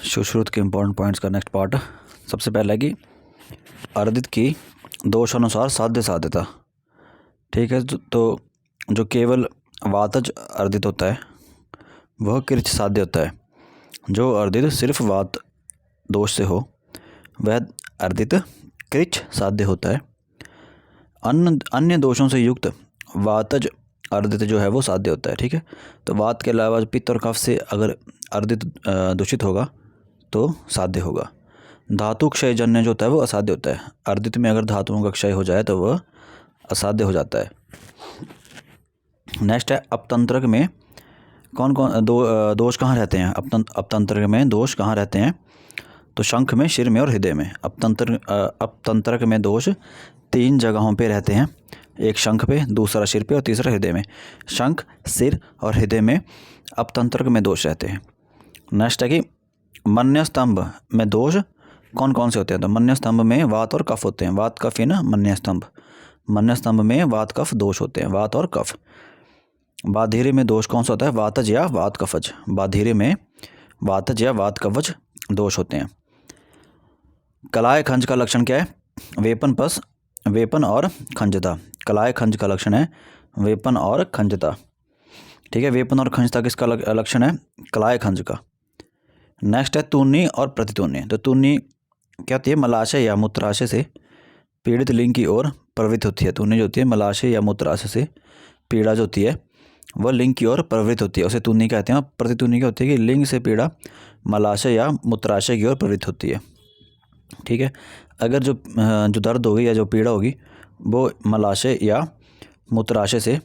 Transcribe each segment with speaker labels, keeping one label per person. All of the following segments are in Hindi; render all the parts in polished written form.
Speaker 1: सुश्रुत के इम्पोर्टेंट पॉइंट्स का नेक्स्ट पार्ट। सबसे पहला कि अर्दित की दोषानुसार साध्य साध्यता। ठीक है, तो जो केवल वातज अर्दित होता है वह कृच साध्य होता है। जो अर्दित सिर्फ वात दोष से हो वह अर्दित कृच साध्य होता है। अन्य दोषों से युक्त वातज अर्दित जो है वो साध्य होता है। ठीक है, तो वात के अलावा पित्त और कफ से अगर अर्दित दूषित होगा तो साध्य होगा। धातु क्षय जन्य जो होता है वो असाध्य होता है। अर्दित में अगर धातुओं का क्षय हो जाए तो वह असाध्य हो जाता है। नेक्स्ट है अपतंत्रक में कौन कौन दोष कहाँ रहते हैं। अपतंत्रक में दोष कहाँ रहते हैं? तो शंख में, सिर में और हृदय में। अपतंत्रक में दोष 3 जगहों पे रहते हैं, एक शंख पे, दूसरा सिर पे और तीसरा हृदय में। शंख, सिर और हृदय में अपतंत्रक में दोष रहते हैं। नेक्स्ट है कि मन्यस्तंभ में दोष कौन कौन से होते हैं। तो मन्यस्तंभ में वात और कफ होते हैं। वात कफ है ना मन्यस्तंभ। मन्यस्तंभ में वात कफ दोष होते हैं, वात और कफ। बाधीर्य में दोष कौन सा होता है? वातज या वात कफज। बाधीर्य में वातज या वात कवच दोष होते हैं। कलाय खंज का लक्षण क्या है? वेपन और खंजता। कलाय खंज का लक्षण है वेपन और खंजता। ठीक है, वेपन और खंजता किसका लक्षण है? कलाय खंज का। नेक्स्ट है तूर्णी और प्रतितूर्णी। तो तूर्णी क्या होती है? मलाशय या मूत्राशय से पीड़ित लिंग की ओर प्रवृत्त होती है। तूर्णी जो होती है मलाशय या मूत्राशय से पीड़ा जो होती है वह लिंग की ओर प्रवृत्त होती है, उसे तूर्णी कहते हैं। और प्रतितूर्णी क्या होती है कि लिंग से पीड़ा मलाशय या मूत्राशय की ओर प्रवृत्त होती है। ठीक है, अगर जो दर्द होगी या जो पीड़ा होगी वो मलाशय या मूत्राशय से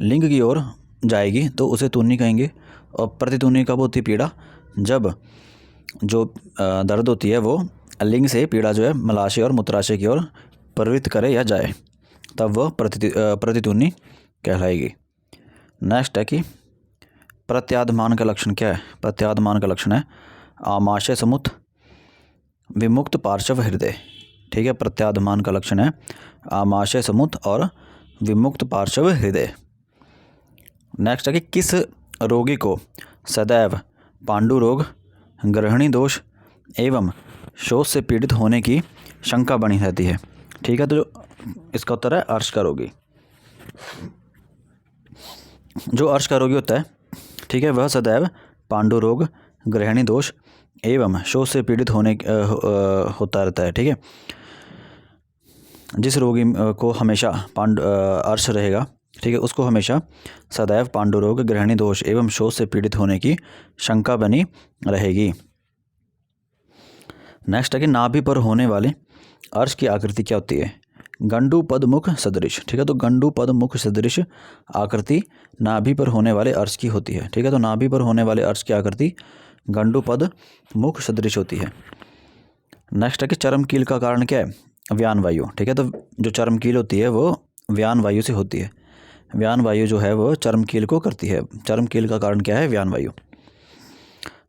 Speaker 1: लिंग की ओर जाएगी तो उसे तूर्णी कहेंगे। और प्रतितूर्णी कब होती है पीड़ा? जब जो दर्द होती है वो लिंग से पीड़ा जो है मलाशय और मूत्राशय की ओर प्रवृत्त करे या जाए, तब वह प्रतितूर्णी कहलाएगी। नेक्स्ट है कि प्रत्याधमान का लक्षण क्या है? प्रत्याधमान का लक्षण है आमाशय समुत विमुक्त पार्श्व हृदय। ठीक है, प्रत्याधमान का लक्षण है आमाशय समुत और विमुक्त पार्श्व हृदय। नेक्स्ट है कि किस रोगी को सदैव पांडु रोग, ग्रहणी दोष एवं शोथ से पीड़ित होने की शंका बनी रहती है? ठीक है, तो इसका उत्तर है अर्श का रोगी। जो अर्श का रोगी होता है, ठीक है, वह सदैव पांडु रोग, ग्रहणी दोष एवं शोथ से पीड़ित होता रहता है। ठीक है, जिस रोगी को हमेशा अर्श रहेगा, ठीक है, उसको हमेशा सदैव पांडु रोग, ग्रहणी दोष एवं शोथ से पीड़ित होने की शंका बनी रहेगी। नेक्स्ट है कि नाभि पर होने वाले अर्श की आकृति क्या होती है? गंडू पद मुख सदृश। ठीक है, तो गंडू पद मुख सदृश आकृति नाभि पर होने वाले अर्श की होती है। ठीक है, तो नाभि पर होने वाले अर्श की आकृति गंडू पद मुख सदृश होती है। नेक्स्ट है कि चरम कील का कारण क्या है? व्यान वायु। ठीक है, तो जो चरम कील होती है वो व्यान वायु से होती है। व्यान वायु जो है वो चरम कील को करती है। चरम कील का कारण क्या है? व्यान वायु।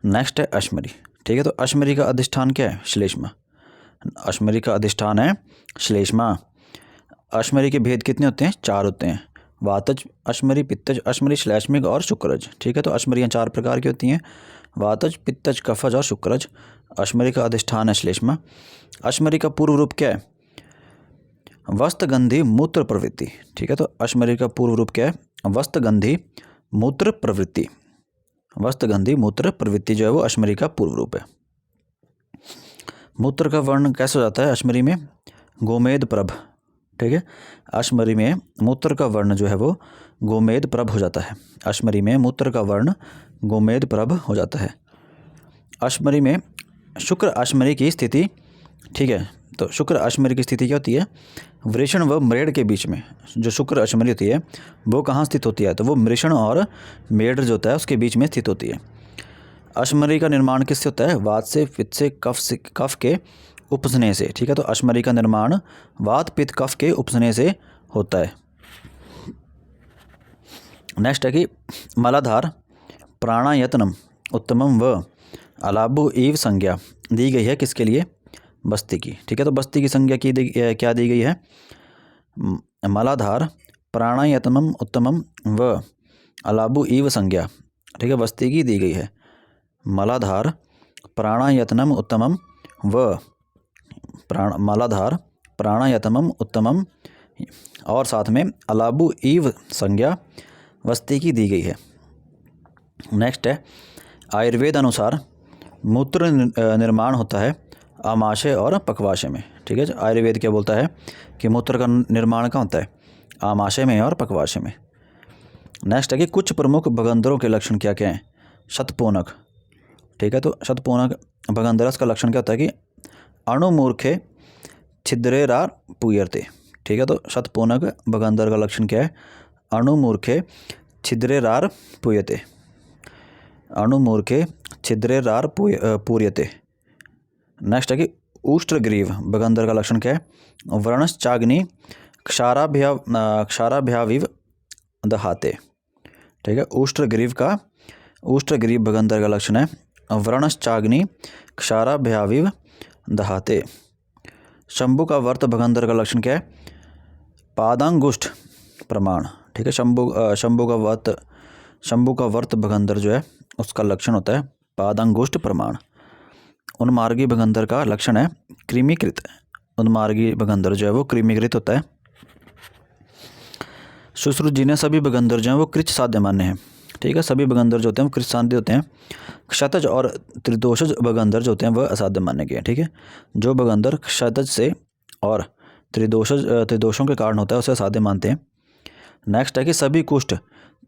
Speaker 1: नेक्स्ट है अश्मरी। ठीक है, तो अश्मरी का अधिष्ठान क्या है? श्लेष्मा। अश्मरी का अधिष्ठान है श्लेष्मा। अश्मरी के भेद कितने होते हैं? 4 होते हैं। वातज अश्मरी, पित्तज अश्मरी, श्लेष्मिक और शुक्रज। ठीक है, तो अश्मरियाँ 4 प्रकार की होती हैं, वातज, पित्तज, कफज और शुक्रज। अश्मरी का अधिष्ठान है श्लेष्मा। अश्मरी का पूर्व रूप क्या है? वस्तगंधी मूत्र प्रवृत्ति। ठीक है, तो अश्मरी का पूर्व रूप क्या है? वस्तगंधी मूत्र प्रवृत्ति। वस्तगंधी मूत्र प्रवृत्ति जो है वो अश्मरी का पूर्व रूप है। मूत्र का वर्ण कैसे हो जाता है अश्मरी में? गोमेद प्रभ। ठीक है, अश्मरी में मूत्र का वर्ण जो है वो गोमेद प्रभ हो जाता है। अश्मरी में मूत्र का वर्ण गोमेद प्रभ हो जाता है। अश्मरी में शुक्र अश्मरी की स्थिति, ठीक है, तो शुक्र अश्मरी की स्थिति क्या होती है? वृषण व मेड़ के बीच में। जो शुक्र अश्मरी होती है वो कहाँ स्थित होती है? तो वो वृषण और मेड़ जो होता है उसके बीच में स्थित होती है। अश्मरी का निर्माण किससे होता है? वात से, पित्त से, कफ के उपसने से। ठीक है, तो अश्मरी का निर्माण वात, पित्त, कफ के उपसने से होता है। नेक्स्ट है कि मलाधार प्राणायतनम उत्तमम व अलाभु एव संज्ञा दी गई है किसके लिए? बस्ती की। ठीक है, तो बस्ती की संज्ञा क्या दी गई है? मलाधार प्राणायतनम उत्तमम व अलाभु एव संज्ञा। ठीक है, बस्ती की दी गई है। मलाधार प्राणायतनम उत्तमम व मालाधार प्राणायतमम उत्तमम और साथ में अलाबु ईव संज्ञा वस्ती की दी गई है। नेक्स्ट है आयुर्वेद अनुसार मूत्र निर्माण होता है आमाशय और पक्वाशय में। ठीक है, आयुर्वेद क्या बोलता है कि मूत्र का निर्माण कहाँ होता है? आमाशय में और पक्वाशय में। नेक्स्ट है कि कुछ प्रमुख भगंदरों के लक्षण क्या क्या हैं? शतपूनक। ठीक है, तो शतपूनक भगंदरस का लक्षण क्या होता है कि अणुमूर्खे छिद्रेरा पूयर्ते। ठीक है, तो शतपूनक भगंदर का लक्षण क्या है? अणुमूर्खे छिद्रेरार पूयते। अणुमूर्खे छिद्रेरार पूर्यते। नेक्स्ट है कि उष्ट्रग्रीव भगंदर का लक्षण क्या है? व्रणश्चाग्नि क्षाराभ्याविव दहाते। ठीक है, उष्ट्रग्रीव भगंदर का लक्षण है व्रणश्चाग्नि क्षाराभ्याविव दहाते। शंभु का वर्त भगंदर का लक्षण क्या है? पादांगुष्ठ प्रमाण। ठीक है, शंभु का वर्त भगंदर जो है उसका लक्षण होता है पादांगुष्ठ प्रमाण। उन्मार्गी भगंदर का लक्षण है कृमीकृत। उन्मार्गी भगंदर जो है वो कृमीकृत होता है। शुश्रुतजीने सभी भगंदर जो हैं वो कृच साध्य मान्य हैं। ठीक है, सभी भगंदर जो होते हैं वो कृच साध्य होते हैं। क्षतज और त्रिदोषज भगंदर जो होते हैं वह असाध्य मान्य गए हैं। ठीक है, जो भगंदर क्षतज से और त्रिदोषों के कारण होता है उसे असाध्य मानते हैं। नेक्स्ट है कि सभी कुष्ठ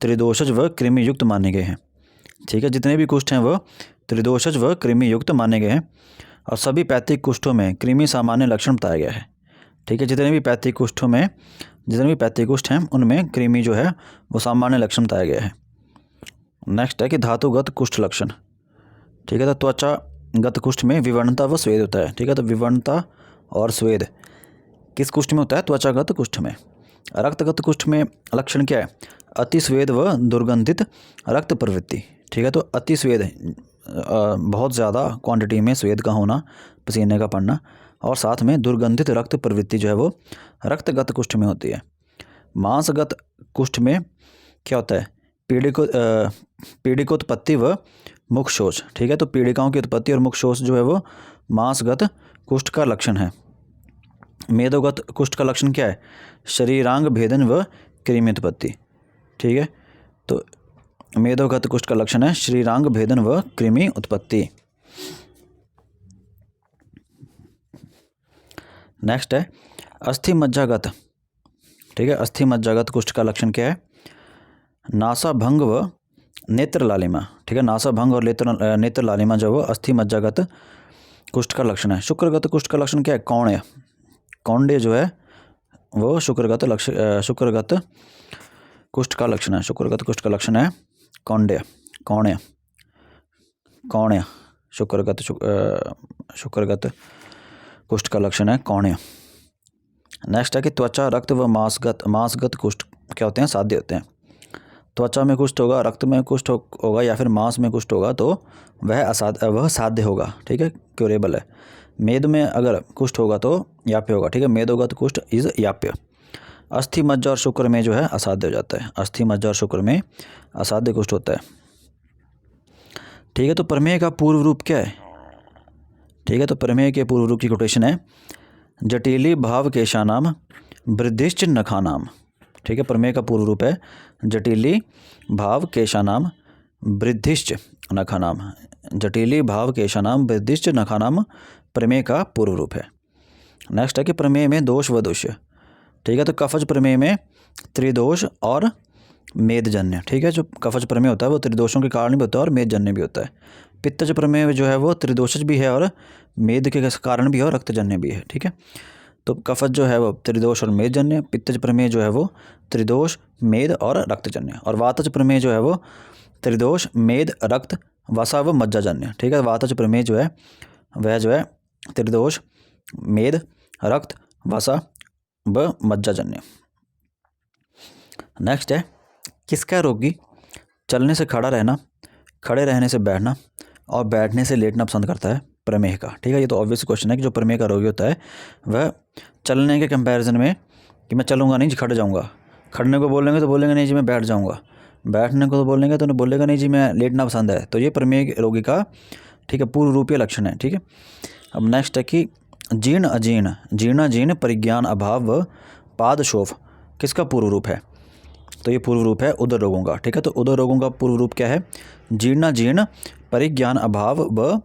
Speaker 1: त्रिदोषज व कृमि युक्त माने गए हैं। ठीक है, जितने भी कुष्ठ हैं वह त्रिदोषज व कृमि युक्त माने गए हैं और सभी पैतृक कुष्ठों में कृमि सामान्य लक्षण बताया गया है। ठीक है, जितने भी पैतृक कुष्ठ हैं उनमें कृमि जो है वो सामान्य लक्षण बताया गया है। नेक्स्ट है कि धातुगत कुष्ठ लक्षण। ठीक है, तो त्वचागत कुष्ठ में विवर्णता व स्वेद होता है। ठीक है, तो विवर्णता और स्वेद किस कुष्ठ में होता है? त्वचागत कुष्ठ में। रक्तगत कुष्ठ में लक्षण क्या है? अतिस्वेद व दुर्गंधित रक्त प्रवृत्ति। ठीक है, तो अतिस्वेद बहुत ज़्यादा क्वांटिटी में स्वेद का होना, पसीने का पड़ना, और साथ में दुर्गंधित रक्त प्रवृत्ति जो है वो रक्तगत कुष्ठ में होती है। मांसगत कुष्ठ में क्या होता है? पीड़िकोत्पत्ति व मुख शोष। ठीक है, तो पीड़िकाओं की उत्पत्ति और मुख शोष जो है वो मांसगत कुष्ठ का लक्षण है। मेदोगत कुष्ठ का लक्षण क्या है? शरीरांग भेदन व कृमि उत्पत्ति। ठीक है, तो मेदोगत कुष्ठ का लक्षण है शरीरांग भेदन व कृमि उत्पत्ति। नेक्स्ट है अस्थि मज्जागत। ठीक है, अस्थि मज्जागत कुष्ठ का लक्षण क्या है? नासा भंग व नेत्र लालिमा। ठीक है, नासा भंग और नेत्र लालिमा जो वो अस्थि मज्जागत कुष्ठ का लक्षण है। शुक्रगत कुष्ठ का लक्षण क्या है? कौण्य। कौंड्य जो है वो शुक्रगत कुष्ठ का लक्षण है। शुक्रगत कुष्ठ का लक्षण है कौण्य। शुक्रगत कुष्ठ का लक्षण है कौण्य। नेक्स्ट है कि त्वचा रक्त व मांसगत कुष्ठ क्या होते हैं? साध्य होते हैं। त्वचा में कुष्ठ होगा, रक्त में कुष्ठ होगा या फिर मांस में कुष्ठ होगा तो वह साध्य होगा। ठीक है, क्यूरेबल है। मेद में अगर कुष्ठ होगा तो याप्य होगा। ठीक है, मेदोगत कुष्ठ इज याप्य। अस्थि मज्जा और शुक्र में जो है असाध्य हो जाता है। अस्थि मज्जा और शुक्र में असाध्य कुष्ठ होता है। ठीक है, तो प्रमेय का पूर्व रूप क्या है? ठीक है, तो प्रमेय के पूर्व रूप की कोटेशन है जटिली भाव केशानाम वृद्धिश्च नखानाम। ठीक है, प्रमेय का पूर्व रूप है जटिली भाव केशानाम वृद्धिश्च नखानाम। जटिली भाव केशानाम वृद्धिश्च नखानाम प्रमेय का पूर्व रूप है। नेक्स्ट है कि प्रमेय में दोष व दोष्य। ठीक है, तो कफज प्रमेय में त्रिदोष और मेदजन्य। ठीक है, जो कफज प्रमेय होता है वो त्रिदोषों के कारण भी होता है और मेदजन्य भी होता है। पित्तज प्रमेय जो है वो त्रिदोषज भी है और मेद के कारण भी है और रक्तजन्य भी है। ठीक है, तो कफज जो है वो त्रिदोष और मेदजन्य, पित्तज प्रमेय जो है वो त्रिदोष मेद और रक्तजन्य, और वातज प्रमेय जो है वो त्रिदोष मेद रक्त वसा व मज्जाजन्य। ठीक है, वातज प्रमेय जो है वह जो है त्रिदोष मेद रक्त वसा व मज्जाजन्य। नेक्स्ट है किसका रोगी चलने से खड़ा रहना, खड़े रहने से बैठना और बैठने से लेटना पसंद करता है? प्रमेह का। ठीक है, ये तो ऑब्वियस क्वेश्चन है कि जो प्रमेह का रोगी होता है वह चलने के कंपैरिजन में कि मैं चलूँगा नहीं जी खड़ जाऊँगा, खड़ने को बोलेंगे तो बोलेंगे नहीं जी मैं बैठ जाऊँगा, बैठने को तो बोलेंगे तो बोलेगा नहीं जी मैं लेटना पसंद है। तो ये प्रमेह रोगी का ठीक है, पूर्व रूपीय लक्षण है। ठीक है, अब नेक्स्ट है कि जीर्ण अजीर्ण, जीर्णाजीर्ण, परिज्ञान अभाव व पादशोफ किसका पूर्व रूप है? तो ये पूर्व रूप है उदर रोगों का। ठीक है, तो उदर रोगों का पूर्व रूप क्या है? जीर्णाजीर्ण, परिज्ञान अभाव व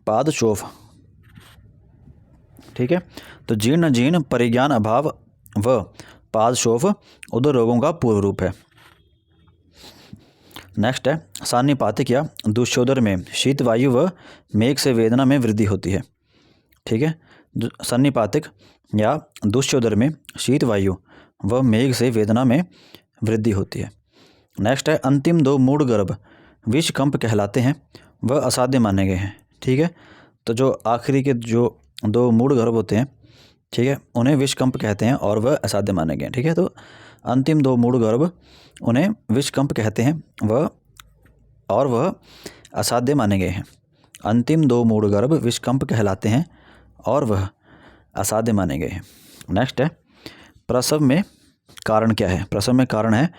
Speaker 1: पादशोफ। ठीक है, तो जीर्ण परिज्ञान अभाव व पादशोफ उदर रोगों का पूर्व रूप है। नेक्स्ट है सान्निपातिक या दुष्योदर में शीत वायु व मेघ से वेदना में वृद्धि होती है। ठीक है, सान्निपातिक या दुष्योदर में शीत वायु व मेघ से वेदना में वृद्धि होती है। नेक्स्ट है अंतिम दो मूढ़ गर्भ विषकंप कहलाते हैं वह असाध्य माने गए हैं। ठीक है, तो जो आखिरी के जो दो मूढ़ गर्भ होते हैं, ठीक है, उन्हें विषकंप कहते हैं और वह असाध्य माने गए हैं। ठीक है, तो अंतिम दो मूढ़ गर्भ उन्हें विषकंप कहते हैं वह असाध्य माने गए हैं। अंतिम दो मूढ़ गर्भ विषकंप कहलाते हैं और वह असाध्य माने गए हैं। नेक्स्ट है प्रसव में कारण क्या है? प्रसव में कारण है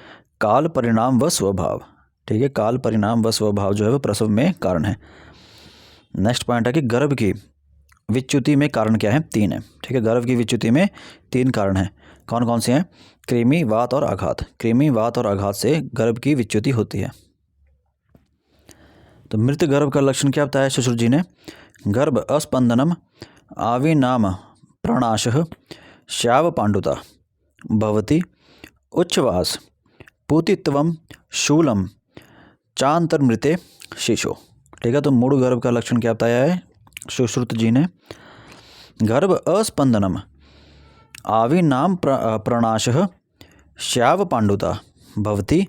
Speaker 1: काल, परिणाम व स्वभाव। ठीक है, काल, परिणाम व स्वभाव जो है वह प्रसव में कारण है। नेक्स्ट पॉइंट है कि गर्भ की विच्युति में कारण क्या है? 3 है। ठीक है, गर्भ की विच्युति में 3 कारण हैं। कौन कौन से हैं? कृमि, वात और आघात। कृमि, वात और आघात से गर्भ की विच्युति होती है। तो मृत गर्भ का लक्षण क्या बताया सुश्रुत जी ने? गर्भ अस्पंदनम, आविनाम प्रणाशः, श्याव पांडुता भवति, उच्छ्वास, पूतित्वम, शूलम, चांतरमृते शिशु। ठीक है, तो मूढ़ गर्भ का लक्षण क्या बताया है सुश्रुत जी ने? गर्भ अस्पंदनम, आविनाम प्रणाशः, श्याव पांडुता भवति,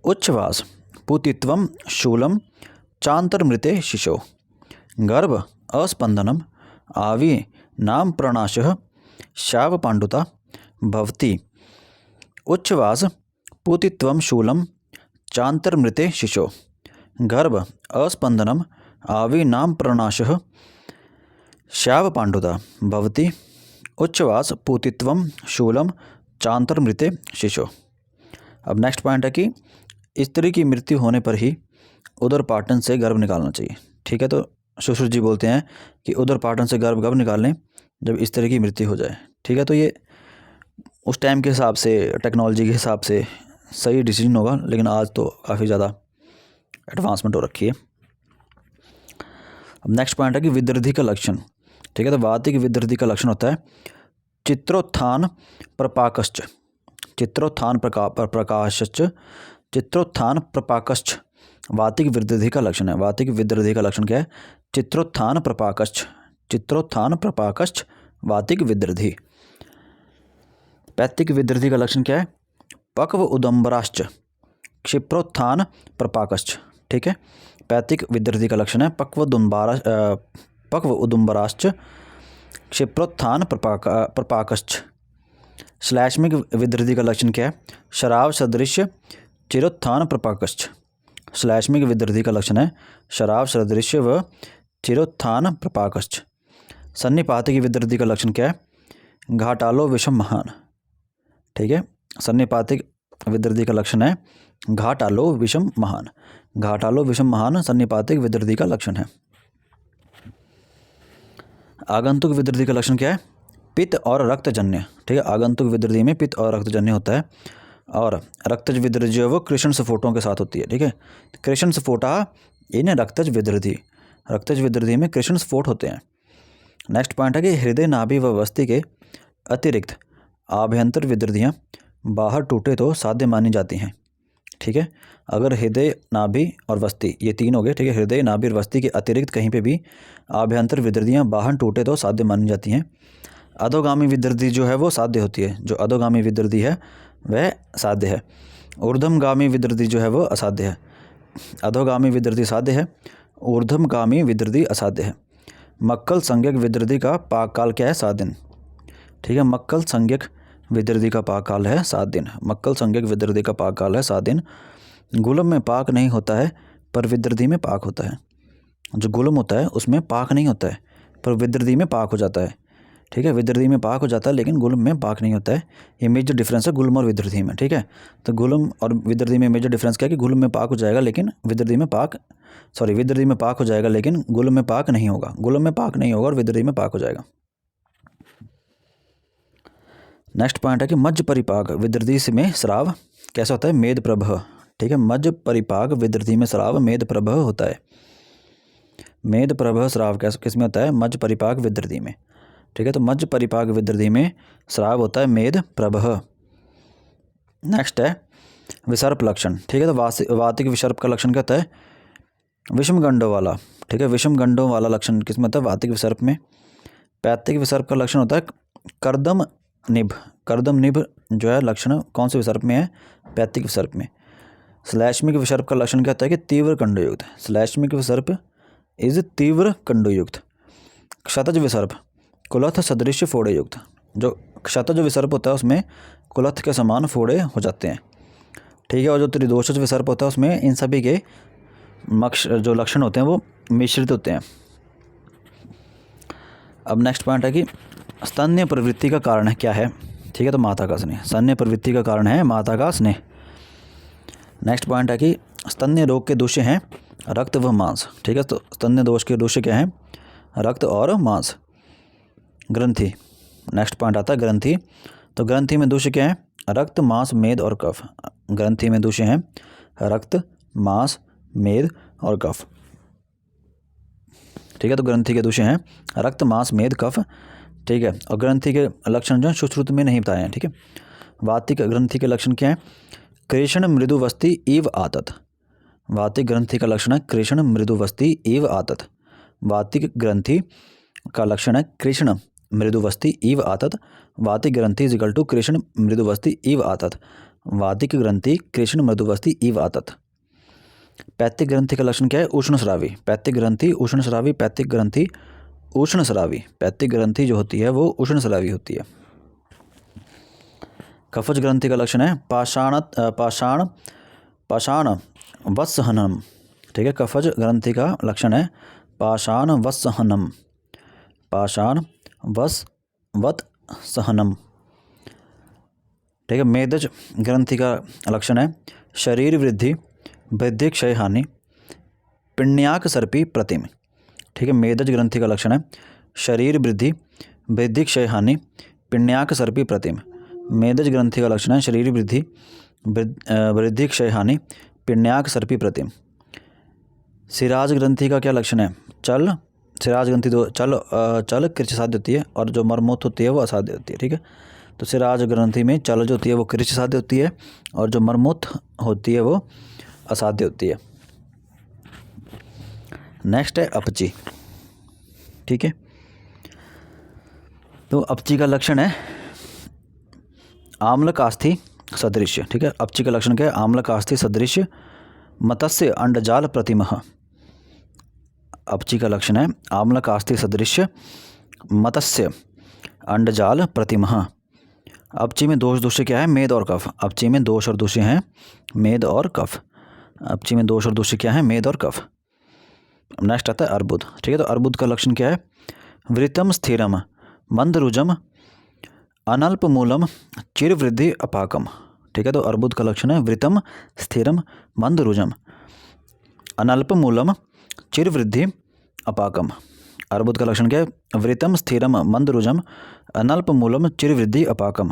Speaker 1: उच्छ्वास, पूतित्वम, शूलम, चांतरमृते शिशु। गर्भ अस्पंदनम, आवी नाम प्रणाशः, श्याव पांडुता भवति, उच्छ्वास, पूतित्वम, शूलम, चांतरमृते शिशु। गर्भ अस्पंदनम, आवी नाम प्रणाशः, श्याव पांडुता भवति, उच्छ्वास, पूतित्वम, शूलम, चांतरमृते शिशु। अब नेक्स्ट पॉइंट है कि स्त्री की मृत्यु होने पर ही उदरपाटन से गर्भ निकालना चाहिए। ठीक है, तो सुश्रुत जी बोलते हैं कि उदरपाटन से गर्भ कब निकालें? जब स्त्री की मृत्यु हो जाए। ठीक है, तो ये उस टाइम के हिसाब से, टेक्नोलॉजी के हिसाब से सही डिसीजन होगा, लेकिन आज तो काफ़ी ज़्यादा एडवांसमेंट हो रखी है। अब नेक्स्ट पॉइंट है कि विदृधि का लक्षण। ठीक है, तो वातिक विदृधि का लक्षण होता है चित्रोत्थान प्रपाकश्च, चित्रोत्थान प्रकाशश्च, चित्रोत्थान प्रपाकश्च वातिक विदृधि का लक्षण है। वातिक विदृधि का लक्षण क्या है? चित्रोत्थान प्रपाकश्च, चित्रोत्थान प्रपाकश्च वातिक विदृधि। पैतिक विदृधि का लक्षण क्या है? पक्व उदम्बराश्च, क्षिप्रोत्थान प्रपाकश्च। ठीक है, पैतिक विदृधि का लक्षण है पक्व उदुम्बराश्च, क्षिप्रोत्थान प्रपाकश्च। श्लैष्मिक विदृधि का लक्षण क्या है? शराव सदृश चिरोत्थान प्रपाकश्च। श्लैष्मिक विदृधि का लक्षण है शराव सदृश व चिरोत्थान प्रपाकश्च। सन्निपातिक विदृधि का लक्षण क्या है? घाटालो विषम महान। ठीक है, सन्निपातिक विदृधि का लक्षण है घाटालो विषम महान। घाटालो विषम महान सन्निपातिक विदृधि का लक्षण है। आगंतुक विदृधि का लक्षण क्या है? पित्त और रक्तजन्य। ठीक है, आगंतुक विदृधि में पित्त और रक्तजन्य होता है, और रक्तज विदृधि जो है वो कृष्ण स्फोटों के साथ होती है। ठीक है, कृष्ण स्फोटा इन रक्तज विदृधि, रक्तज विदृधि में कृष्ण स्फोट होते हैं। नेक्स्ट पॉइंट है कि हृदय, नाभि व वस्ति के अतिरिक्त आभ्यंतर विदृधियाँ बाहर टूटे तो साध्य मानी जाती हैं। ठीक है, अगर हृदय, नाभि और वस्ति, ये 3 हो गए। ठीक है, हृदय, नाभि और वस्ति के अतिरिक्त कहीं पे भी आभ्यंतर विदृधियाँ बाहर टूटे तो साध्य मानी जाती हैं। अधोगामी विदृधि जो है वो साध्य होती है। जो अधोगामी विदृधि है वह साध्य है। ऊर्ध्वगामी विदृधि जो है वो असाध्य है। अधोगामी विदृधि साध्य है, ऊर्ध्वगामी विदृधि असाध्य है। मक्कल संज्ञक विदृधि का पाक काल क्या है? 7 दिन। ठीक है, मक्कल संज्ञक विदृधि का पाक काल है 7 दिन। मक्कल संज्ञक विदृधि का पाक काल है 7 दिन। गुलम में पाक नहीं होता है पर विदृधि में पाक होता है। जो गुलम होता है उसमें पाक नहीं होता है पर विदृधि में पाक हो जाता है। ठीक है, विदृधि में पाक हो जाता है लेकिन गुलम में पाक नहीं होता है। ये मेजर डिफरेंस है गुलम और विदृधि में। ठीक है, तो गुलम और विदृधि में मेजर डिफरेंस क्या है कि गुलम में पाक हो जाएगा लेकिन विदृधि में पाक सॉरी विदृति में पाक हो जाएगा, लेकिन गुल में पाक नहीं होगा, गुल में पाक नहीं होगा और विदृति में पाक हो जाएगा। नेक्स्ट पॉइंट है कि मज्ज परिपाक विदृति में स्राव कैसा होता है, मेद प्रभः। ठीक है, मज्ज परिपाक विदृति में स्राव मेद प्रभः होता है। मेद प्रभः स्राव कैसे किस में होता है, मज्ज परिपाक विदृति में। ठीक है, तो मज्ज परिपाक विदृति में स्राव होता है मेद प्रभः। नेक्स्ट है विसर्प लक्षण। ठीक है, तो वातिक विसर्प का लक्षण क्या होता है, विषम गंडों वाला। ठीक है, विषम गंडों वाला लक्षण किस में होता है, वातिक विसर्प में। पैतिक विसर्प का लक्षण होता है कर्दम निभ। कर्दम निभ जो है लक्षण कौन से विसर्प में है, पैतिक विसर्प में। श्लैष्मिक विसर्प का लक्षण क्या होता है कि तीव्र कंडयुक्त। श्लैष्मिक विसर्प इज तीव्र कंडयुक्त। क्षतज विसर्प कुलथ सदृश फोड़े युक्त। जो क्षतज विसर्प होता है उसमें कुलथ के समान फोड़े हो जाते हैं। ठीक है, और जो त्रिदोषज विसर्प होता है उसमें इन सभी के जो लक्षण होते हैं वो मिश्रित होते हैं। अब नेक्स्ट पॉइंट है कि स्तन्य प्रवृत्ति का कारण है क्या है। ठीक है, तो माता का स्नेह। स्तन्य प्रवृत्ति का कारण है माता का स्नेह। नेक्स्ट पॉइंट है कि स्तन्य रोग के दूष्य हैं रक्त व मांस। ठीक है, तो स्तन्य दोष के दूष्य क्या हैं, रक्त और मांस। ग्रंथि, नेक्स्ट पॉइंट आता है ग्रंथि। तो ग्रंथि में दूष्य क्या है, रक्त मांस मेद और कफ। ग्रंथि में दूष्य हैं रक्त मांस मेद और कफ। ठीक है, तो ग्रंथि के दूष्य हैं रक्त मांस मेद कफ। ठीक है, और ग्रंथि के लक्षण जो सुश्रुत में नहीं बताए हैं। ठीक है, वातिक ग्रंथि के लक्षण क्या है, कृष्ण मृदुवस्ती इव आतत। वातिक ग्रंथि का लक्षण है कृष्ण मृदुवस्ती इव आतत। वातिक ग्रंथि का लक्षण है कृष्ण मृदुवस्ती इव आतत। वातिक ग्रंथि इज इक्वल टू कृष्ण मृदुवस्ती इव आतत। वातिक ग्रंथि कृष्ण मृदुवस्ती इव आतत। पैतिक ग्रंथि का लक्षण क्या है, उष्णस्रावी। पैतिक ग्रंथि उष्णस्रावी। पैतिक ग्रंथि उष्णस्रावी। पैतिक ग्रंथि जो होती है वो उष्णस्रावी होती है। कफज ग्रंथि का लक्षण है पाषाण वत्सहनम। ठीक है, कफज ग्रंथि का लक्षण है पाषाण वत्सहनम। पाषाण वत्सहनम। ठीक है, मेदज ग्रंथि का लक्षण है शरीर वृद्धि वृद्धि क्षय हानि पिण्याक सर्पी प्रतिम। ठीक है, मेदज ग्रंथि का लक्षण है शरीर वृद्धि वृद्धि क्षय हानि पिण्याक सर्पी प्रतिम। मेदज ग्रंथि का लक्षण है शरीर वृद्धि वृद्धि क्षय हानि पिण्याक सर्पी प्रतिम। सिराज ग्रंथि का क्या लक्षण है, चल। सिराज ग्रंथि तो चल कृच साध्य होती है और जो मर्मोथ होती है वो असाध्य होती है। ठीक है, तो सिराज ग्रंथि में चल जो होती है वो कृच साध्य होती है और जो मर्मोथ होती है वो असाध्य होती है। नेक्स्ट है अपची। ठीक है, तो अपची का लक्षण है आम्ल कास्थी सदृश्य। ठीक है, अपची का लक्षण क्या है, आम्ल कास्थी सदृश्य मत्स्य अंडजाल प्रतिमः। अपची का लक्षण है आम्ल कास्थी सदृश्य मत्स्य अंडजाल प्रतिमः। अपची में दोष दूष्य क्या है, मेद और कफ। अपची में दोष और दूष्य हैं मेद और कफ। अपची में दोष और दूष्य क्या है, मेद और कफ। नेक्स्ट आता है अर्बुद। ठीक है, तो अर्बुद का लक्षण क्या है, वृतम स्थिरम मंदरुजम अनल्पमूलम चिरवृद्धि अपाकम। ठीक है, तो अर्बुद का लक्षण है वृतम स्थिरम मंदरुजम अनल्पमूलम चिरवृद्धि अपाकम। अर्बुद का लक्षण क्या है, वृतम स्थिरम मंदरुजम अनल्पमूलम चिरवृद्धि अपाकम।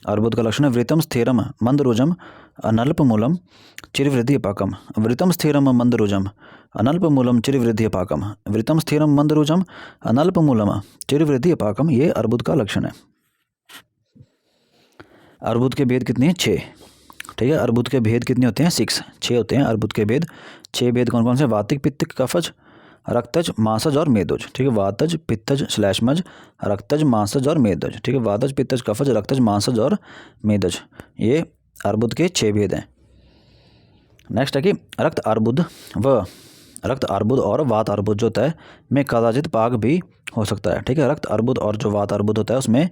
Speaker 1: अर्बुद का लक्षण है वृतम स्थिरम मंदरुजम अनल्पमूलम चिरवृद्धि अपाकम। वृतम स्थिरम मंदरुजम अनल्पमूलम चिरवृद्धि अपाकम। वृतम स्थिरम मंदरुजम अनल्पमूलम चिरवृद्धि अपाकम, ये अर्बुद का लक्षण है। अर्बुद के भेद कितने हैं, 6। ठीक है, अर्बुद के भेद कितने होते हैं, 6 होते हैं अर्बुद के भेद। 6 भेद कौन कौन से, वातिक पित्तिक कफज रक्तज मांसज और मेदोज। ठीक है, वातज पित्तज श्लेष्मज रक्तज मांसज और मेदज। ठीक है, वातज पित्तज कफज रक्तज मांसज और मेदज, ये अर्बुद के 6 भेद हैं। नेक्स्ट है कि रक्त अर्बुद और वात अर्बुद जो होता है में कदाचित पाक भी हो सकता है। ठीक है, रक्त अर्बुद और जो वात अर्बुद होता है उसमें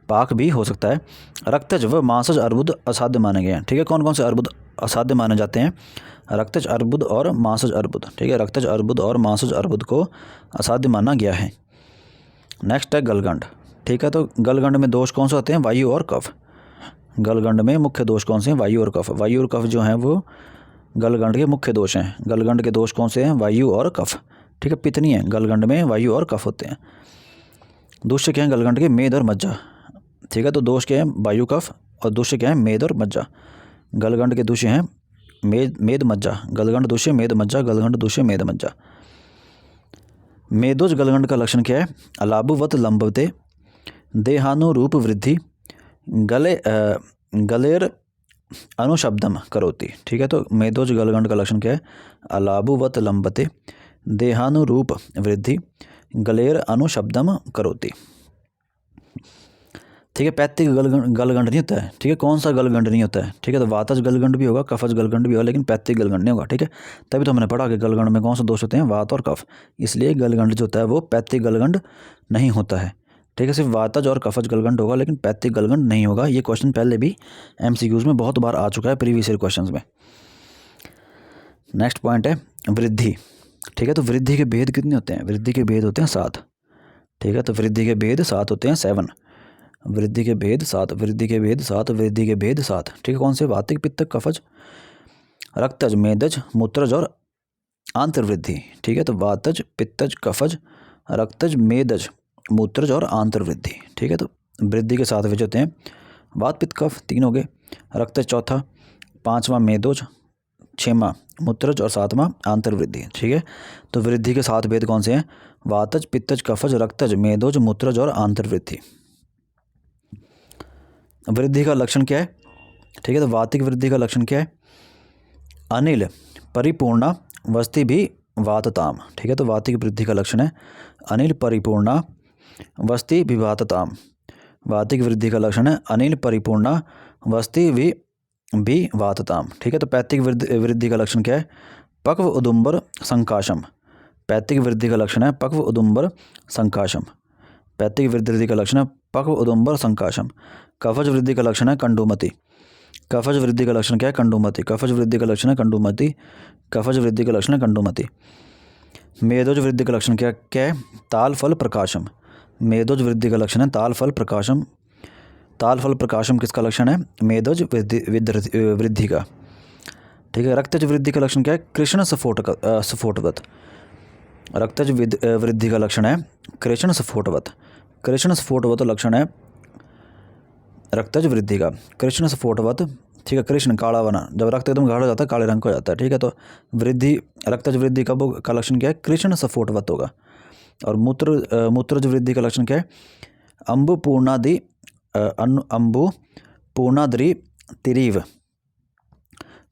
Speaker 1: पाक भी हो सकता है। रक्तज व मांसज अर्बुद असाध्य माने गए हैं। ठीक है, कौन कौन से अर्बुद असाध्य माने जाते हैं, रक्तज अर्बुद और मांसज अर्बुद। ठीक है, रक्तज अर्बुद और मांसज अर्बुद को असाध्य माना गया है। नेक्स्ट है गलगंड। ठीक है, तो गलगंड में दोष कौन से होते हैं, वायु और कफ। गलगंड में मुख्य दोष कौन से हैं, वायु और कफ। वायु और कफ जो हैं वो गलगंड के मुख्य दोष हैं। गलगंड के दोष कौन से हैं? वायु और कफ। ठीक है, पित्त नहीं है, गलगंड में वायु और कफ होते हैं। दूसरे क्या हैं गलगंड के? मेद और मज्जा। ठीक है, तो दोष क्या है? वायु कफ, और दूसरे क्या है? मेद और मज्जा। गलगंड के दूषे हैं मेद मज्जा। गलगंड दूषे मेद मज्जा, गलगंड दूषे मेद मज्जा। मेदोज गलगंड का लक्षण क्या है? अलाभवत लंबते, देहानुरूप वृद्धि, गलेर अनुशब्दम करोति। ठीक है, तो मेदोज गलगंड का लक्षण क्या है? अलाभवत लंबते, देहानुरूप वृद्धि, गलेर अनुशब्दम करोति। ठीक है, पैत्तिक गलगंड नहीं होता है। ठीक है, कौन सा गलगंड नहीं होता है? ठीक है, तो वातज गलगंड भी होगा, कफज गलगंड भी होगा, लेकिन पैत्तिक गलगंड नहीं होगा। ठीक है, तभी तो हमने पढ़ा कि गलगंड में कौन सा दोष होते हैं? वात और कफ। इसलिए गलगंड जो होता है वो पैत्तिक गलगंड नहीं होता है। ठीक है, सिर्फ वातज और कफज गलगंड होगा, लेकिन पैत्तिक गलगंड नहीं होगा। ये क्वेश्चन पहले भी MCQs में बहुत बार आ चुका है, प्रीवियस ईयर क्वेश्चन में। नेक्स्ट पॉइंट है वृद्धि। ठीक है, तो वृद्धि के भेद कितने होते हैं? वृद्धि के भेद होते हैं 7। ठीक है, तो वृद्धि के भेद 7 होते हैं, 7। वृद्धि के भेद 7, वृद्धि के भेद 7, वृद्धि के भेद 7। ठीक है, कौन से? वातिक, पित्तक, कफज, रक्तज, मेदज, मूत्रज और आंतरवृद्धि। ठीक है, तो वातज, पित्तज, कफज, रक्तज, मेदज, मूत्रज और आंतरवृद्धि। ठीक है, तो वृद्धि के 7 भेद होते हैं। वात, पित्त, कफ 3 हो गए, रक्तज चौथा, 5वां मेदोज, 6वां मूत्रज और 7वां आंतरवृद्धि। ठीक है, तो वृद्धि के 7 भेद कौन से हैं? वातज, पित्तज, कफज, रक्तज, मेदोज, मूत्रज और आंतरवृद्धि। वृद्धि का लक्षण क्या है? ठीक है, तो वातिक वृद्धि का लक्षण क्या है? अनिल परिपूर्णा वस्ति भी वातताम। ठीक है, तो वातिक वृद्धि का लक्षण है अनिल परिपूर्णा वस्ति विवातताम। वातिक वृद्धि का लक्षण है अनिल परिपूर्णा वस्ति भी वातताम। ठीक है, तो पैत्तिक वृद्धि का लक्षण क्या है? पक्व उदुम्बर संकाशम। पैत्तिक वृद्धि का लक्षण है पक्व उदुम्बर संकाशम। पैत्तिक वृद्धि का लक्षण है पक्व उदुम्बर संकाशम। कफज वृद्धि का लक्षण है कंडुमति। कफज वृद्धि का लक्षण क्या है? कंडुमति। कफज वृद्धि का लक्षण है कंडुमति। कफज वृद्धि का लक्षण है कंडुमति। मेदोज वृद्धि का लक्षण क्या है? ताल फल प्रकाशम। मेदोज वृद्धि का लक्षण है ताल फल प्रकाशम। ताल फल प्रकाशम किसका लक्षण है? मेदोज वृद्धि का। ठीक है, रक्तज वृद्धि का लक्षण क्या है? कृष्ण स्फोटवत। रक्तज वृद्धि का लक्षण है कृष्ण स्फोटवत। कृष्ण स्फोटवत लक्षण है रक्तज वृद्धि का, कृष्ण स्फोटवत। ठीक है, कृष्ण काला बना, जब रक्त एकदम गाढ़ा हो जाता है काले रंग का हो जाता है। ठीक है, तो वृद्धि रक्तज वृद्धि का लक्षण क्या है? कृष्ण स्फोटवत होगा। और मूत्रज वृद्धि का लक्षण क्या है? अम्बु पूर्णाद्रि तिरीव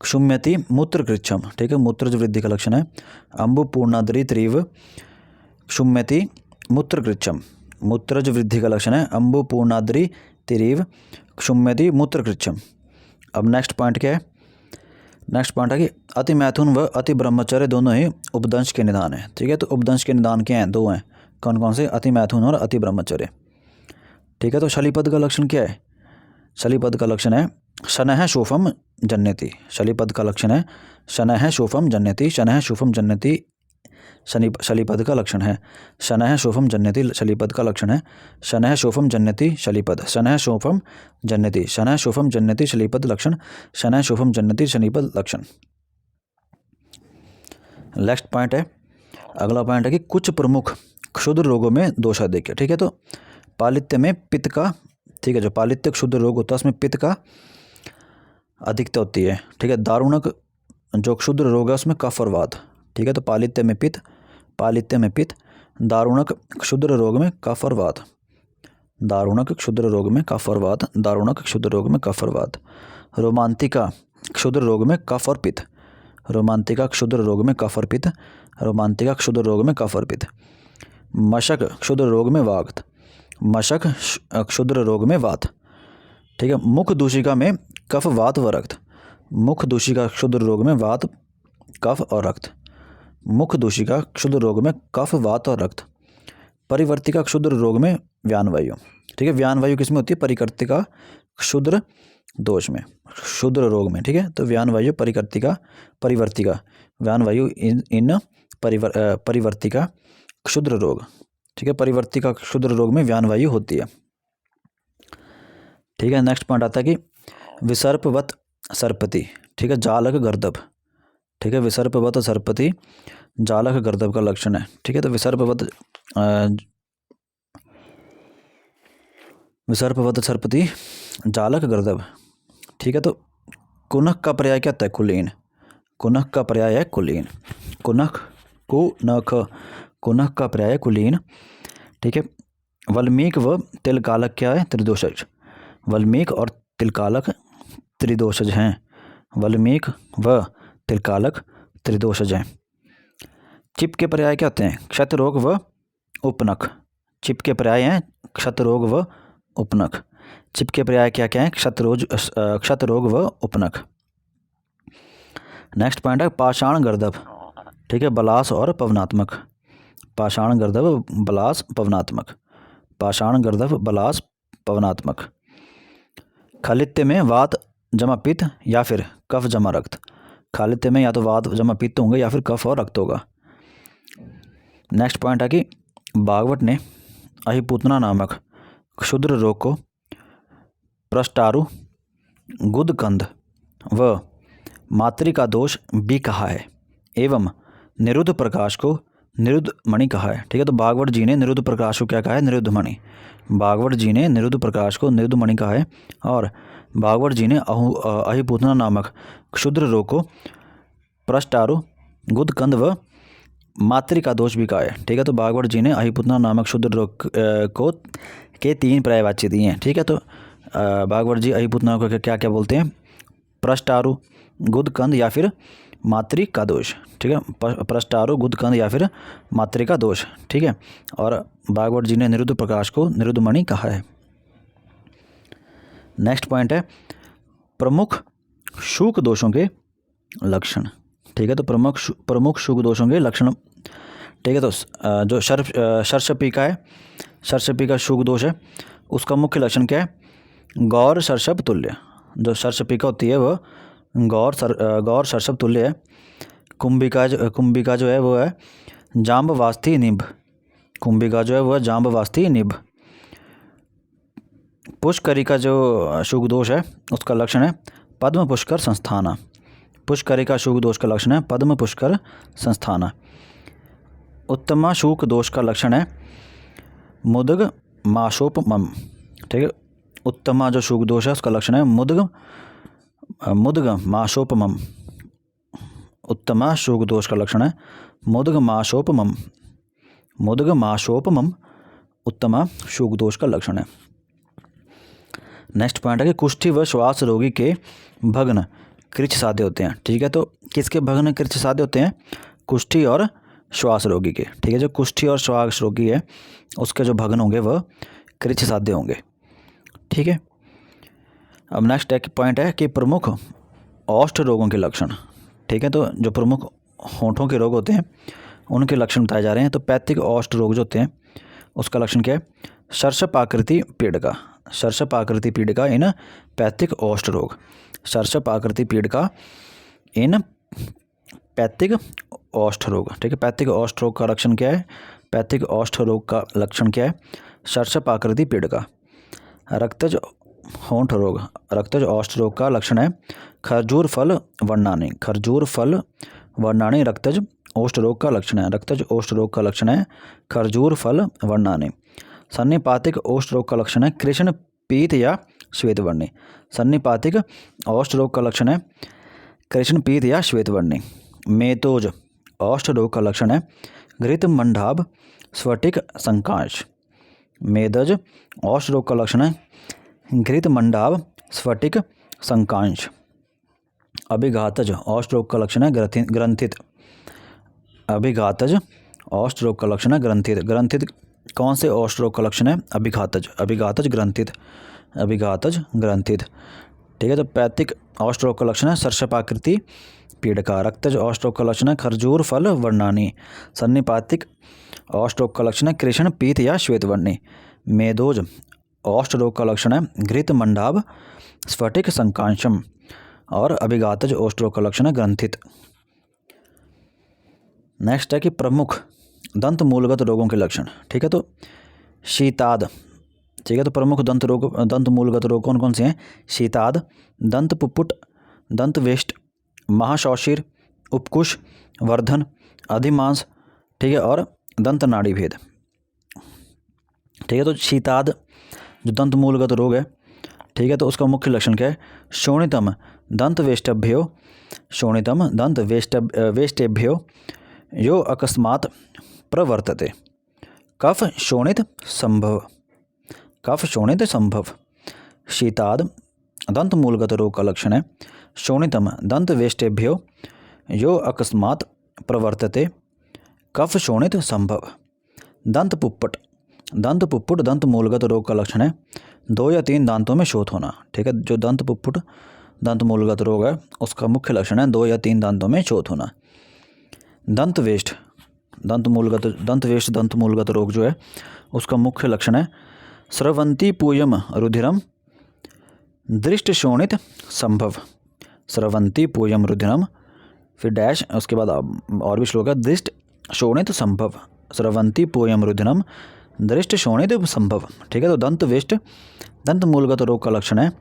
Speaker 1: क्षुम्यति मूत्रकृच्छम। ठीक है, मूत्रज वृद्धि का लक्षण है अम्बु पूर्णाद्रि तिरीव क्षुम्यति मूत्रकृच्छम। मूत्रज वृद्धि का लक्षण है अम्बु पूर्णाद्रि तिरीव क्षुम्यति मूत्रकृच्छम। अब नेक्स्ट पॉइंट क्या है? नेक्स्ट पॉइंट है कि अति मैथुन व अति ब्रह्मचर्य दोनों ही उपदंश के निदान हैं। ठीक है, तो उपदंश के निदान क्या हैं? 2 हैं। कौन कौन से? अति मैथुन और अति ब्रह्मचर्य। ठीक है, तो शलीपद का लक्षण क्या है? शलीपद का लक्षण है शनः शोफम जन्यति। शलीपद का लक्षण है शनः शोफम जन्यति। शनः शोफम जन्यति शलीपद का लक्षण है। शनः शोफम जन्यति शलीपद का लक्षण है शनः शोफम जन्यति शलीपद। शनः शोफम जन्यति, शनः शोफम जन्यति शलीपद लक्षण। शनः शोफम जन्यति शलीपद लक्षण। नेक्स्ट पॉइंट है, अगला पॉइंट है कि कुछ प्रमुख क्षुद्र रोगों में दोष अधिक है। ठीक है, तो पालित्य में पित्त का, ठीक है, जो पालित्य क्षुद्र रोग होता है उसमें पित्त का अधिकता होती है। ठीक है, दारुणक जो क्षुद्र रोग है उसमें कफ और वात। ठीक है, तो पालित्य में पित्त, दारुणक क्षुद्र रोग में कफ और वात। दारुणक क्षुद्र रोग में कफ और वात। दारुणक क्षुद्र रोग में कफ और वात। रोमांतिका क्षुद्र रोग में कफ और पित्त। रोमांतिका क्षुद्र रोग में कफ और पित्त। रोमांतिका क्षुद्र रोग में कफ और पित्त। मशक क्षुद्र रोग में वात। मशक क्षुद्र रोग में वात। ठीक है, मुख दूषिका में कफ, वात व रक्त। मुख दूषिका क्षुद्र रोग में वात, कफ और रक्त। मुख दूषिका क्षुद्र रोग में कफ, वात और रक्त। परिवर्तिका क्षुद्र रोग में व्यानवायु। ठीक है, व्यानवायु किसमें होती है? परिवर्तिका क्षुद्र दोष में, क्षुद्र रोग में। ठीक है, तो व्यानवायु परिवर्तिका व्यानवायु इन परिवर्तिका क्षुद्र रोग। ठीक है, परिवर्तिका क्षुद्र रोग में व्यानवायु होती है। ठीक है, नेक्स्ट पॉइंट आता है कि विसर्पवत सर्पति। ठीक है, जालक गर्दभ। ठीक है। विसर्पवत सर्पति जालक गर्दभ का लक्षण है। ठीक है, तो विसर्पवत सर्पति जालक गर्दभ। ठीक है, तो कुनक का पर्याय क्या होता है? कुलीन। कुनक का पर्याय है कुलीन। कुनक कुनक का पर्याय है कुलीन। ठीक है। वल्मीक व तिलकालक क्या है? त्रिदोषज। वल्मीक और तिलकालक त्रिदोषज हैं। वल्मीक व तिलकालक त्रिदोषज हैं। चिप के पर्याय क्या होते हैं? क्षतरोग व उपनख। चिप के पर्याय हैं क्षतरोग व उपनख। चिप के पर्याय क्या क्या है? क्षतरोग व उपनख। नेक्स्ट पॉइंट है पाषाण गर्दभ। ठीक है, बलास और पवनात्मक। पाषाण गर्दभ बलास पवनात्मक। पाषाण गर्दभ बलास पवनात्मक। खालित्य में वात जमा पित्त या फिर कफ जमा रक्त। खालित्य में या तो वात जमा पित्त होंगे या फिर कफ और रक्त होगा। नेक्स्ट पॉइंट है कि भागवत ने अहिपूतना नामक क्षुद्र रोग को प्रष्टारु, गुदकंद व मातृका दोष भी कहा है एवं निरुद्ध प्रकाश को निरुद्ध मणि कहा है। ठीक है, तो भागवत जी ने निरुद्ध प्रकाश को क्या कहा है? निरुद्ध मणि। भागवत जी ने निरुद्ध प्रकाश को निरुद्ध मणि कहा है और भागवत जी ने अहिपूतना नामक क्षुद्र रोग को प्रष्टारु, गुदकंद व मातृका दोष भी कहा है। ठीक है, तो भागवत जी ने अहिपूतना नामक क्षुद्र रोग को के 3 पर्यायवाची दिए हैं। ठीक है, तो भागवत जी अहिपूतना को क्या क्या बोलते हैं? प्रष्टारु, गुदकंद या फिर मातृका दोष। ठीक है, प्रष्टारु, गुदकंद या फिर मातृका दोष। ठीक है, और भागवत जी ने निरुद्ध प्रकाश को निरुद्ध मणि कहा है। नेक्स्ट पॉइंट है प्रमुख शूक दोषों के लक्षण। ठीक है, तो प्रमुख शूक दोषों के लक्षण। ठीक है, तो जो सर्षपी है, सर्षपी का शूक दोष है, उसका मुख्य लक्षण क्या है? गौर सर्षप तुल्य। जो सर्षपिका होती है वह गौर सर्षप तुल्य है। कुंभिका जो है वो है जाम्बवास्थी निभ। कुंभिका जो है वह जाम्बवास्थी निभ। पुष्करी का जो शूक दोष है उसका लक्षण है पद्म पुष्कर संस्थाना। पुष्करी का शूक दोष का लक्षण है पद्म पुष्कर संस्थाना। उत्तमा शूक दोष का लक्षण है मुदग माशोपमम। ठीक है, उत्तमा जो शूक दोष है उसका लक्षण है मुदग माशोपमम। उत्तमा शूक दोष का लक्षण है मुदग माशोपमम। मुदग माशोपमम उत्तमा शूक दोष का लक्षण है। नेक्स्ट पॉइंट है कि कुष्ठी व श्वास रोगी के भग्न कृच्छ साध्य होते हैं। ठीक है, तो किसके भग्न कृच्छ साध्य होते हैं? कुष्ठी और श्वास रोगी के। ठीक है, जो कुष्ठी और श्वास रोगी है उसके जो भग्न होंगे वह कृच्छ साध्य होंगे। ठीक है, अब नेक्स्ट एक पॉइंट है कि प्रमुख औष्ठ रोगों के लक्षण। ठीक है, तो जो प्रमुख होंठों के रोग होते हैं उनके लक्षण बताए जा रहे हैं। तो पैथिक औष्ठ रोग जो होते हैं उसका लक्षण क्या है? सर्षप आकृति पीड़िका। सर्षप आकृति पीड़िका इन पैथिक औष्ठ रोग। सर्षप आकृति पीड़िका इन पैथिक औष्ठ रोग। ठीक है, पैथिक औष्ठ रोग का लक्षण क्या है? पैथिक औष्ठ रोग का लक्षण क्या है? सर्षप आकृति पीड़िका। रक्तज होंठ रोग, रक्तज औष्ठ रोग का लक्षण है खरजूर फल वर्णानी। खरजूर फल वर्णानी रक्तज औष्ठ रोग का लक्षण है। रक्तज औष्ठ रोग का लक्षण है खरजूर फल वर्णानी। सन्निपातिक औष्ठ रोग का लक्षण है कृष्ण पीत या श्वेत वर्णी। सन्निपातिक औष्ठ रोग का लक्षण है कृष्ण पीत या श्वेत वर्णी। मेतोज औष्ठ रोग का लक्षण है घृत मंडाभ स्फटिक संकाश। मेदज औष्ठ रोग का लक्षण है घृत मंडाभ स्फटिक संकांश। अभिघातज औष्ठ रोग का लक्षण है ग्रंथित। अभिघातज औष्ठ रोग का लक्षण है ग्रंथित। ग्रंथित कौन से औष्ठ रोग का लक्षण है? अभिघातज। अभिघातज ग्रंथित। अभिघातज ग्रंथित। ठीक है, तो पैथिक औष्ठ रोग का लक्षण है सर्षपाकृति पीड़िका। रक्तज औष्ठ रोग का लक्षण है खरजूर फल वर्णानी। सन्निपातिक औष्ठ रोग का लक्षण है कृष्ण पीत या श्वेत वर्णी। मेदोज औष्ठ रोग का लक्षण है घृत मंडाभ स्फटिक संकांशम। और अभिघातज औष्ठ रोग का लक्षण है ग्रंथित। नेक्स्ट है कि प्रमुख दंत मूलगत रोगों के लक्षण। ठीक है, तो शीताद। ठीक है, तो प्रमुख दंत मूलगत रोग कौन कौन से हैं? शीताद, दंत पुपुट, दंत वेष्ट, महाशौशिर उपकुश, वर्धन, अधिमांस, ठीक है, और दंत नाड़ी भेद। ठीक है, तो शीताद जो दंत मूलगत रोग है, ठीक है, तो उसका मुख्य लक्षण क्या है? शोणितम दंत वेष्टभ्यो, शोणितम दंत वेष्टेभ्यो यो अकस्मात् प्रवर्तते। कफ शोणित संभव, कफ शोणित संभव। शीताद दंत मूलगत रोग का लक्षण है शोणितम दंत वेष्टेभ्यो यो अकस्मात् प्रवर्तते, कफ शोणित संभव। दंत पुप्पट, दंत पुप्पुट दंत मूलगत रोग का लक्षण है 2 या 3 दांतों में शोथ होना। ठीक है, जो दंत पुप्पुट दंत मूलगत रोग है उसका मुख्य लक्षण है 2 या 3 दांतों में शोथ होना। दंत वेष्ट दंत मूलगत रोग जो है उसका मुख्य लक्षण है स्रवंती पूयम रुधिरम दृष्ट शोणित संभव। स्रवंती पूयम रुधिरम, फिर डैश, उसके बाद और भी श्लोक है, दृष्ट शोणित संभव। स्रवंती पूयम रुधिरम दृष्ट शोणित संभव। ठीक है, तो दंत वेष्ट दंत मूलगत रोग का लक्षण है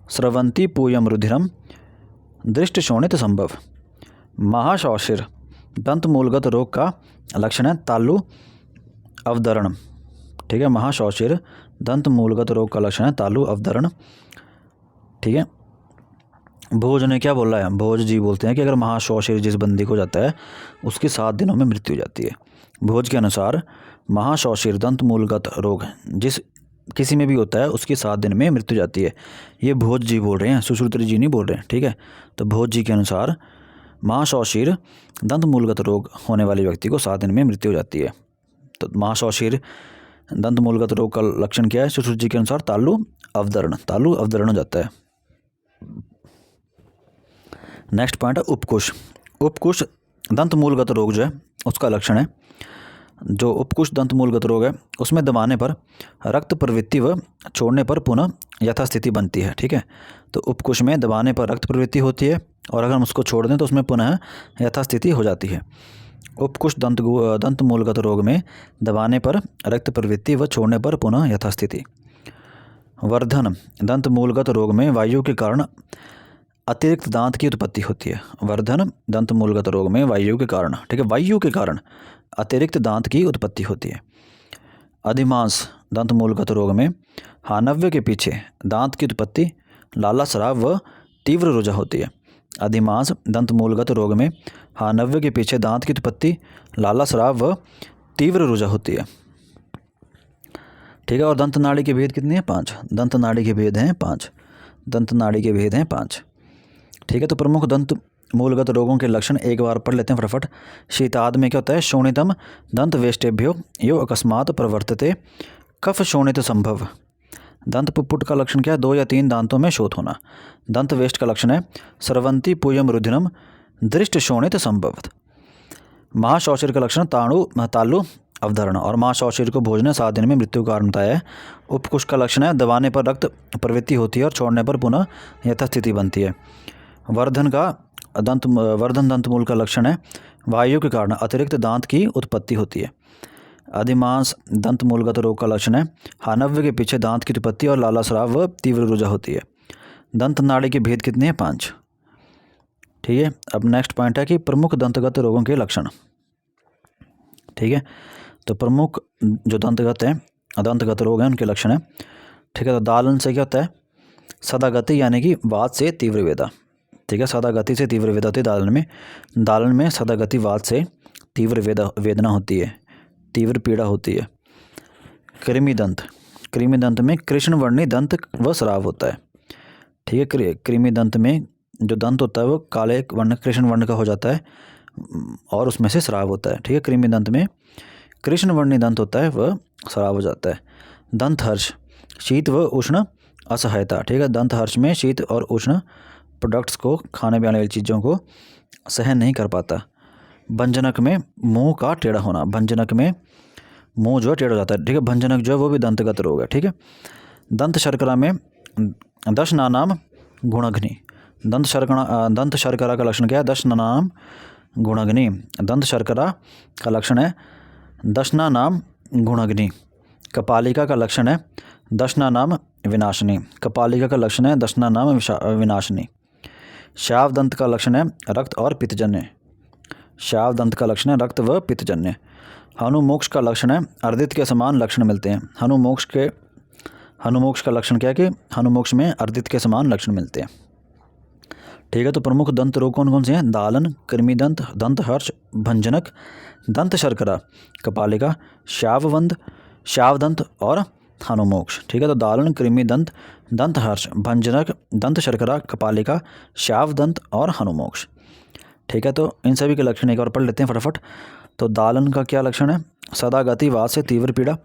Speaker 1: स्रवंती पूयम रुधिरम दृष्ट शोणित संभव। महाशौशिर दंत मूलगत रोग का लक्षण है तालु अवदरण। ठीक है, महाशौशिर दंत मूलगत रोग का लक्षण है तालु अवदरण। ठीक है, भोज ने क्या बोला है? भोज जी बोलते हैं कि अगर महाशौशिर जिस बंदी को जाता है उसकी 7 दिनों में मृत्यु हो जाती है। भोज के अनुसार महाशौशिर दंत मूलगत रोग जिस किसी में भी होता है उसकी 7 दिन में मृत्यु जाती है। ये भोज जी बोल रहे हैं, सुश्रुत जी नहीं बोल रहे हैं। ठीक है, तो भोज जी के अनुसार महाशौशिर दंत मूलगत रोग होने वाले व्यक्ति को 7 दिन में मृत्यु हो जाती है। तो महाशौशिर दंत मूलगत रोग का लक्षण क्या है? सुश्रुत जी के अनुसार तालु अवदरण हो जाता है। नेक्स्ट पॉइंट है उपकुश। उपकुश दंत मूलगत रोग जो है उसका लक्षण है, जो उपकुश दंत मूलगत रोग है उसमें दबाने पर रक्त प्रवृत्ति व छोड़ने पर पुनः यथास्थिति बनती है। ठीक है, तो उपकुश में दबाने पर रक्त प्रवृत्ति होती है और अगर हम उसको छोड़ दें तो उसमें पुनः यथास्थिति हो जाती है। उपकुश दंत मूलगत रोग में दबाने पर रक्त प्रवृत्ति व छोड़ने पर पुनः यथास्थिति। वर्धन दंत मूलगत रोग में वायु के कारण अतिरिक्त दांत की उत्पत्ति होती है। वर्धन दंत मूलगत रोग में वायु के कारण, ठीक है, वायु के कारण अतिरिक्त दांत की उत्पत्ति होती है। अधिमांस दंत मूलगत रोग में हानव्य के पीछे दांत की उत्पत्ति, लाला स्राव व तीव्र रुजा होती है। अधिमांस दंत मूलगत रोग में हानव्य के पीछे दांत की उत्पत्ति, लाला स्राव व तीव्र रुजा होती है। ठीक है, और दंत नाड़ी के भेद कितने हैं? 5। दंत नाड़ी के भेद हैं 5। दंत नाड़ी के भेद हैं 5। ठीक है, तो प्रमुख दंत मूलगत रोगों के लक्षण एक बार पढ़ लेते हैं फटाफट। शीताद में क्या होता है? शोणितम दंत वेष्टेभ्यो यो अकस्मात् प्रवर्तते, कफ शोणित संभव। दंत पुप्पुट का लक्षण क्या है? 2 या 3 दांतों में शोथ होना। दंत वेष्ट का लक्षण है स्रवंती पूयम रुधिरम दृष्ट शोणित संभव। महाशौशिर का लक्षण तालु अवधारण, और महाशौशिर को भोज ने 7 दिन में मृत्यु का कारण बताया है। उपकुश का लक्षण है दबाने पर रक्त प्रवृत्ति होती है और छोड़ने पर पुनः यथास्थिति बनती है। वर्धन दंत मूल का लक्षण है वायु के कारण अतिरिक्त दांत की उत्पत्ति होती है। अधिमांस दंत मूलगत रोग का लक्षण है हानव्य के पीछे दांत की उत्पत्ति और लाला स्राव व तीव्र रुजा होती है। दंत नाड़ी के भेद कितने हैं? 5। ठीक है, अब नेक्स्ट पॉइंट है कि प्रमुख दंतगत रोगों के लक्षण। ठीक है, तो प्रमुख जो दंतगत रोग हैं उनके लक्षण है। ठीक है, तो दालन से क्या होता है? सदा गति यानी कि वात से तीव्र वेदा। ठीक है, सदा गति से तीव्र वेदा होती है दालन में सदा गति वात से तीव्र वेदना होती है, तीव्र पीड़ा होती है। कृमि दंत में कृष्णवर्णी दंत व स्राव होता है। ठीक है, कृमि दंत में जो दंत होता है वो काले वर्ण कृष्ण वर्ण का हो जाता है और उसमें से स्राव होता है। ठीक है, कृमि दंत में कृष्णवर्णी दंत होता है वह स्राव हो जाता है। दंत हर्ष शीत व उष्ण असहायता। ठीक है, दंत हर्ष में शीत और उष्ण प्रोडक्ट्स को, खाने पीने वाली चीज़ों को सहन नहीं कर पाता। भंजनक में मुंह का टेढ़ा होना। भंजनक में मुंह जो है टेढ़ा हो जाता है। ठीक है, भंजनक जो है वो भी दंतगत रोग है। ठीक है, दंत शर्करा में दशनानाम गुणघ्नि। दंत शर्करा का लक्षण क्या है? दशनानाम गुणघ्नि। दंत शर्करा का लक्षण है दशनानाम गुणघ्नि। कपालिका का लक्षण है दशनानाम विनाशिनी। कपालिका का लक्षण है दशनानाम विनाशिनी। श्याव दंत का लक्षण है रक्त और पित्तजन्य। श्याव दंत का लक्षण है रक्त व पित्तजन्य। हनुमोक्ष का लक्षण है अर्दित के समान लक्षण मिलते हैं। हनुमोक्ष का लक्षण क्या है कि हनुमोक्ष में अर्दित के समान लक्षण मिलते हैं। ठीक है, तो प्रमुख दंत रोग कौन कौन से हैं? दालन, कृमिदंत, दंत हर्ष, भंजनक, दंत शर्करा, कपालिका, श्यावदंत और हनुमोक्ष। ठीक है, तो दालन, कृमिदंत, दंत हर्ष, भंजनक, दंत शर्करा, कपालिका, श्यावदंत और हनुमोक्ष। ठीक है, तो इन सभी के लक्षण एक बार पढ़ लेते हैं फटाफट। तो दालन का क्या लक्षण है? सदा गति, वात से तीव्र पीड़ा।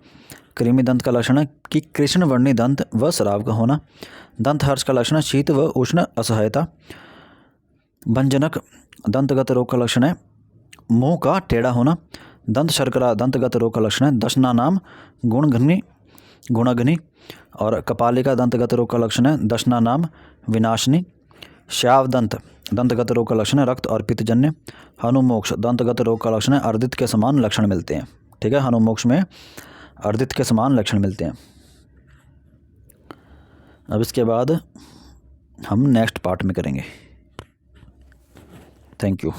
Speaker 1: कृमिदंत का लक्षण है कि कृष्ण वर्णी दंत व स्राव का होना। दंत हर्ष का लक्षण है शीत व उष्ण असहायता। भंजनक दंतगत रोग का लक्षण है मुंह का टेढ़ा होना। दंत शर्करा दंतगत रोग का लक्षण है दशना नाम गुणाग्नि। और कपालिका दंतगत रोग का लक्षण है दशना नाम विनाशनी। श्यावदंत दंतगत रोग का लक्षण है रक्त और पित्तजन्य। हनुमोक्ष दंतगत रोग का लक्षण है अर्दित के समान लक्षण मिलते हैं। ठीक है, हनुमोक्ष में अर्दित के समान लक्षण मिलते हैं। अब इसके बाद हम नेक्स्ट पार्ट में करेंगे। Thank you.